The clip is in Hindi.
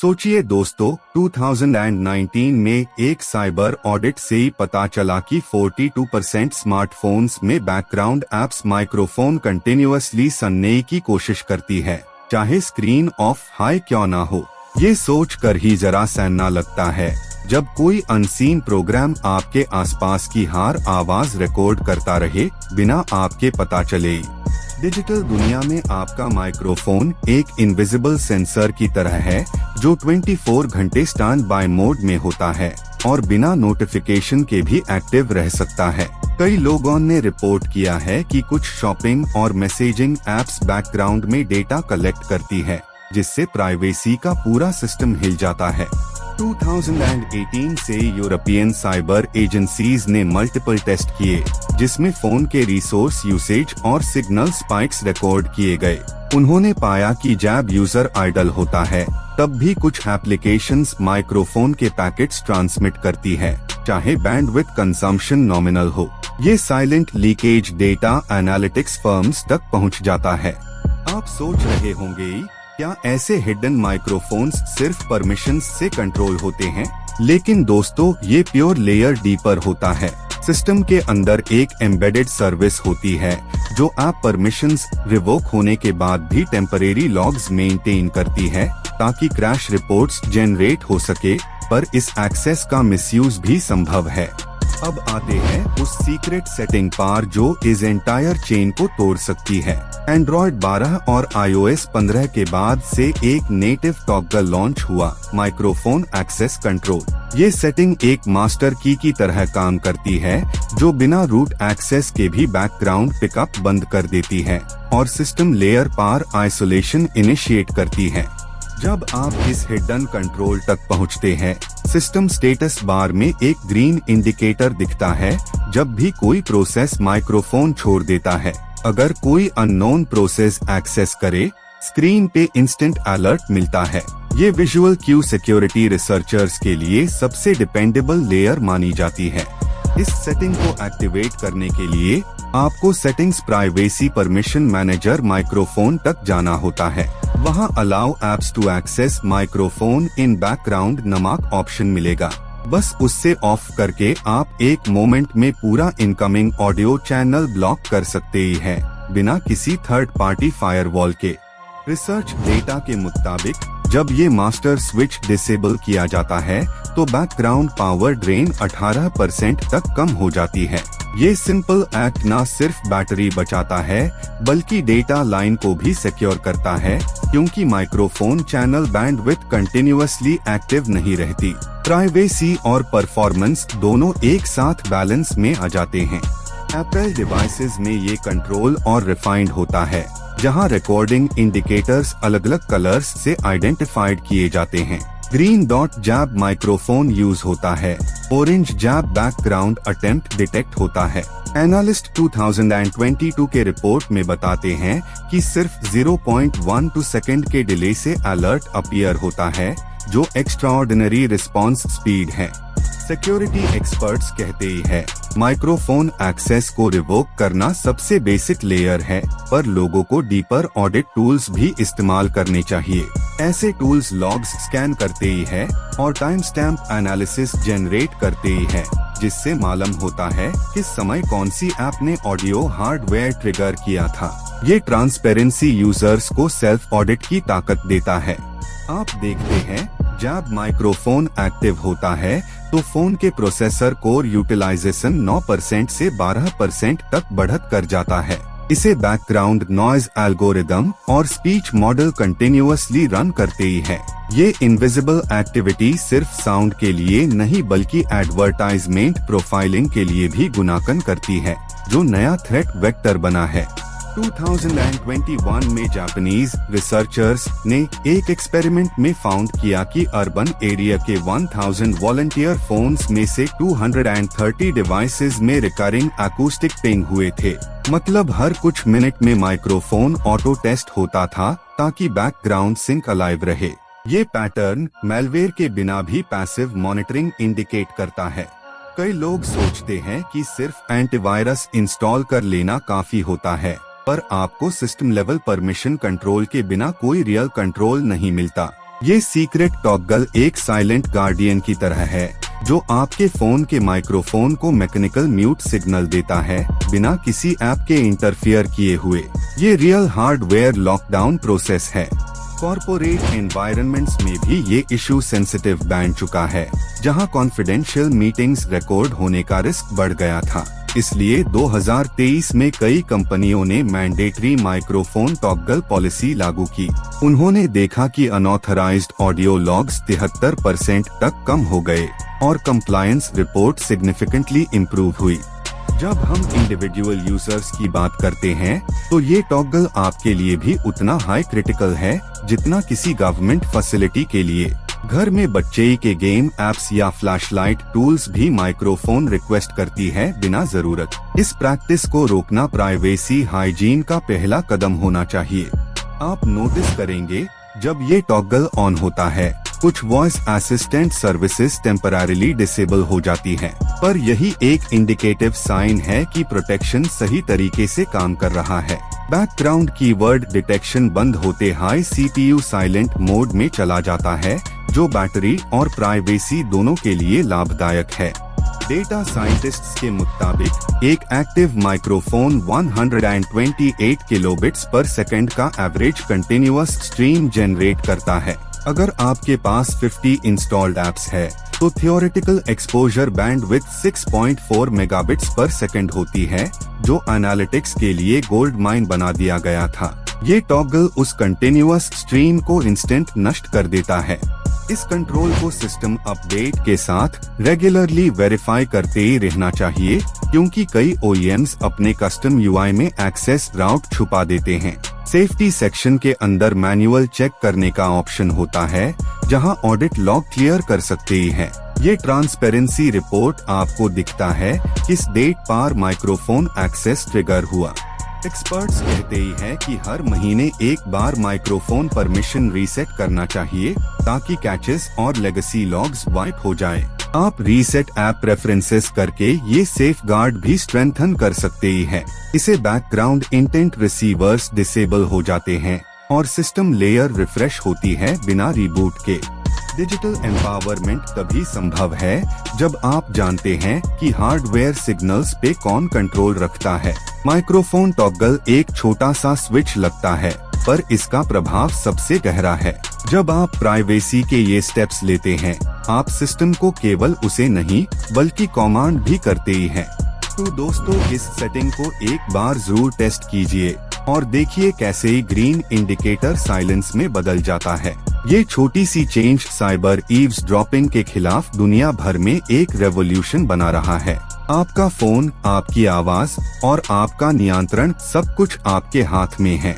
सोचिए दोस्तों, 2019 में एक साइबर ऑडिट से ही पता चला कि 42% स्मार्टफोन्स में बैकग्राउंड एप्स माइक्रोफोन कंटिन्यूअसली सुनने की कोशिश करती है, चाहे स्क्रीन ऑफ हाई क्यों ना हो। ये सोच कर ही जरा सन्ना लगता है जब कोई अनसीन प्रोग्राम आपके आसपास की हर आवाज रिकॉर्ड करता रहे बिना आपके पता चले। डिजिटल दुनिया में आपका माइक्रोफोन एक इनविजिबल सेंसर की तरह है जो 24 घंटे स्टैंड बाय मोड में होता है और बिना नोटिफिकेशन के भी एक्टिव रह सकता है। कई लोगों ने रिपोर्ट किया है कि कुछ शॉपिंग और मैसेजिंग एप्स बैकग्राउंड में डेटा कलेक्ट करती है, जिससे प्राइवेसी का पूरा सिस्टम हिल जाता है। 2018 से यूरोपियन साइबर एजेंसीज ने मल्टीपल टेस्ट किए, जिसमें फोन के रिसोर्स यूसेज और सिग्नल स्पाइक्स रिकॉर्ड किए गए। उन्होंने पाया कि जब यूजर आइडल होता है तब भी कुछ एप्लीकेशंस माइक्रोफोन के पैकेट्स ट्रांसमिट करती है, चाहे बैंडविड्थ कंजम्पशन नॉमिनल हो। ये silent leakage data analytics firms तक पहुंच जाता है। आप सोच रहे होंगे, क्या ऐसे हिडन माइक्रोफोन्स सिर्फ परमिशंस से कंट्रोल होते हैं? लेकिन दोस्तों, ये प्योर लेयर डीपर होता है। सिस्टम के अंदर एक एम्बेडेड सर्विस होती है जो ऐप परमिशंस रिवोक होने के बाद भी टेम्परेरी लॉग्स मेंटेन करती है ताकि क्रैश रिपोर्ट्स जनरेट हो सके, पर इस एक्सेस का मिसयूज भी संभव है। अब आते हैं उस सीक्रेट सेटिंग पर जो इस एंटायर चेन को तोड़ सकती है। एंड्रॉइड 12 और iOS 15 के बाद से एक नेटिव टॉगल लॉन्च हुआ, माइक्रोफोन एक्सेस कंट्रोल। ये सेटिंग एक मास्टर की तरह काम करती है जो बिना रूट एक्सेस के भी बैकग्राउंड पिकअप बंद कर देती है और सिस्टम लेयर पर आइसोलेशन इनिशिएट करती है। जब आप इस हिडन कंट्रोल तक पहुंचते हैं, सिस्टम स्टेटस बार में एक ग्रीन इंडिकेटर दिखता है जब भी कोई प्रोसेस माइक्रोफोन छोड़ देता है। अगर कोई अननोन प्रोसेस एक्सेस करे, स्क्रीन पे इंस्टेंट अलर्ट मिलता है। ये विजुअल क्यू सिक्योरिटी रिसर्चर्स के लिए सबसे डिपेंडेबल लेयर मानी जाती है। इस सेटिंग को एक्टिवेट करने के लिए आपको settings privacy permission manager microphone तक जाना होता है। वहां allow apps to access microphone in background नामक ऑप्शन मिलेगा। बस उससे ऑफ करके आप एक मोमेंट में पूरा इनकमिंग ऑडियो चैनल ब्लॉक कर सकते ही हैं, बिना किसी थर्ड पार्टी फायरवॉल के। रिसर्च डेटा के मुताबिक जब ये मास्टर स्विच डिसेबल किया जाता है तो बैकग्राउंड पावर ड्रेन 18% तक कम हो जाती है। ये सिंपल एक्ट न सिर्फ बैटरी बचाता है बल्कि डेटा लाइन को भी सिक्योर करता है, क्योंकि microphone channel bandwidth continuously active नहीं रहती। प्राइवेसी और परफॉर्मेंस दोनों एक साथ बैलेंस में आ जाते हैं। एप्पल डिवाइसेस में ये कंट्रोल और रिफाइंड होता है, जहां रिकॉर्डिंग इंडिकेटर्स अलग अलग कलर्स से आइडेंटिफाइड किए जाते हैं। ग्रीन डॉट जैब माइक्रोफोन यूज होता है, ऑरेंज जैब बैकग्राउंड अटेम्प्ट डिटेक्ट होता है। एनालिस्ट 2022 के रिपोर्ट में बताते हैं कि सिर्फ 0.12 सेकेंड के डिले से अलर्ट अपीयर होता है, जो एक्स्ट्राऑर्डिनरी रिस्पांस स्पीड है। सिक्योरिटी एक्सपर्ट्स कहते ही है, माइक्रोफोन एक्सेस को रिवोक करना सबसे बेसिक लेयर है, पर लोगों को डीपर ऑडिट टूल्स भी इस्तेमाल करने चाहिए। ऐसे टूल्स लॉग्स स्कैन करते ही है और टाइम स्टैम्प एनालिसिस जनरेट करते ही है, जिससे मालूम होता है किस समय कौन सी ऐप ने ऑडियो हार्डवेयर ट्रिगर किया था। ये ट्रांसपेरेंसी यूजर्स को सेल्फ ऑडिट की ताकत देता है। आप देखते हैं, जब माइक्रोफोन एक्टिव होता है तो फोन के प्रोसेसर कोर यूटिलाइजेशन 9% से 12% तक बढ़त कर जाता है। इसे बैकग्राउंड नॉइज एल्गोरिदम और स्पीच मॉडल कंटिन्यूअसली रन करते ही है। ये इनविजिबल एक्टिविटी सिर्फ साउंड के लिए नहीं बल्कि एडवर्टाइजमेंट प्रोफाइलिंग के लिए भी गुनाकन करती है, जो नया थ्रेट वेक्टर बना है। 2021 में जापानीज रिसर्चर्स ने एक एक्सपेरिमेंट में फाउंड किया कि अर्बन एरिया के 1000 वॉलंटियर फोन्स में से 230 डिवाइसेस में रिकरिंग अकूस्टिक पिंग हुए थे। मतलब हर कुछ मिनट में माइक्रोफोन ऑटो टेस्ट होता था ताकि बैकग्राउंड सिंक अलाइव रहे। ये पैटर्न मैलवेयर के बिना भी पैसिव मॉनिटरिंग इंडिकेट करता है। कई लोग सोचते हैं कि सिर्फ एंटीवायरस इंस्टॉल कर लेना काफी होता है, पर आपको सिस्टम लेवल परमिशन कंट्रोल के बिना कोई रियल कंट्रोल नहीं मिलता। ये सीक्रेट टॉगल एक साइलेंट गार्डियन की तरह है जो आपके फोन के माइक्रोफोन को मैकेनिकल म्यूट सिग्नल देता है बिना किसी ऐप के इंटरफियर किए हुए। ये रियल हार्डवेयर लॉकडाउन प्रोसेस है। कॉर्पोरेट एनवायरनमेंट्स में भी ये इशू सेंसिटिव बन चुका है, जहां कॉन्फिडेंशियल मीटिंग्स रिकॉर्ड होने का रिस्क बढ़ गया था। इसलिए 2023 में कई कंपनियों ने मैंडेटरी माइक्रोफोन टॉगल पॉलिसी लागू की। उन्होंने देखा कि अनऑथराइज्ड ऑडियो लॉग्स 73% तक कम हो गए और कंप्लायंस रिपोर्ट सिग्निफिकेंटली इम्प्रूव हुई। जब हम इंडिविजुअल यूजर्स की बात करते हैं तो ये टॉगल आपके लिए भी उतना हाई क्रिटिकल है जितना किसी गवर्नमेंट फैसिलिटी के लिए। घर में बच्चे के गेम एप्स या फ्लैशलाइट टूल्स भी माइक्रोफोन रिक्वेस्ट करती है बिना जरूरत। इस प्रैक्टिस को रोकना प्राइवेसी हाइजीन का पहला कदम होना चाहिए। आप नोटिस करेंगे जब ये टॉगल ऑन होता है कुछ voice assistant services temporarily disable हो जाती हैं, पर यही एक इंडिकेटिव साइन है कि प्रोटेक्शन सही तरीके से काम कर रहा है। बैकग्राउंड कीवर्ड डिटेक्शन बंद होते हाई CPU साइलेंट मोड में चला जाता है, जो बैटरी और प्राइवेसी दोनों के लिए लाभदायक है। डेटा साइंटिस्ट्स के मुताबिक एक active microphone 128 kilobits per second का एवरेज कंटिन्यूअस स्ट्रीम जनरेट करता है। अगर आपके पास 50 इंस्टॉल्ड एप्स है तो थियोरेटिकल एक्सपोजर बैंडविड्थ 6.4 मेगाबिट्स पर सेकंड होती है, जो एनालिटिक्स के लिए गोल्ड माइन बना दिया गया था। ये टॉगल उस कंटिन्यूअस स्ट्रीम को इंस्टेंट नष्ट कर देता है। इस कंट्रोल को सिस्टम अपडेट के साथ रेगुलरली वेरीफाई करते ही रहना चाहिए, क्योंकि कई OEMs अपने कस्टम UI में एक्सेस राउट छुपा देते हैं। सेफ्टी सेक्शन के अंदर मैनुअल चेक करने का ऑप्शन होता है, जहां ऑडिट लॉग क्लियर कर सकते ही हैं। ये ट्रांसपेरेंसी रिपोर्ट आपको दिखता है किस डेट पर माइक्रोफोन एक्सेस ट्रिगर हुआ। एक्सपर्ट्स कहते ही हैं कि हर महीने एक बार माइक्रोफोन परमिशन रीसेट करना चाहिए ताकि कैचेस और लेगेसी लॉग्स वाइप हो जाए। आप रीसेट ऐप प्रेफरेंसेस करके ये सेफ गार्ड भी स्ट्रेंथन कर सकते ही हैं। इसे बैकग्राउंड इंटेंट रिसीवर्स डिसेबल हो जाते हैं और सिस्टम लेयर रिफ्रेश होती है बिना रिबूट के। डिजिटल एम्पावरमेंट तभी संभव है जब आप जानते हैं कि हार्डवेयर सिग्नल्स पे कौन कंट्रोल रखता है। माइक्रोफोन टॉगल एक छोटा सा स्विच लगता है, पर इसका प्रभाव सबसे गहरा है। जब आप प्राइवेसी के ये स्टेप्स लेते हैं, आप सिस्टम को केवल उसे नहीं बल्कि कमांड भी करते ही हैं। तो दोस्तों, इस सेटिंग को एक बार जरूर टेस्ट कीजिए और देखिए कैसे ही ग्रीन इंडिकेटर साइलेंस में बदल जाता है। ये छोटी सी चेंज साइबर ईव्सड्रॉपिंग के खिलाफ दुनिया भर में एक रेवोल्यूशन बना रहा है। आपका फोन, आपकी आवाज और आपका नियंत्रण, सब कुछ आपके हाथ में है।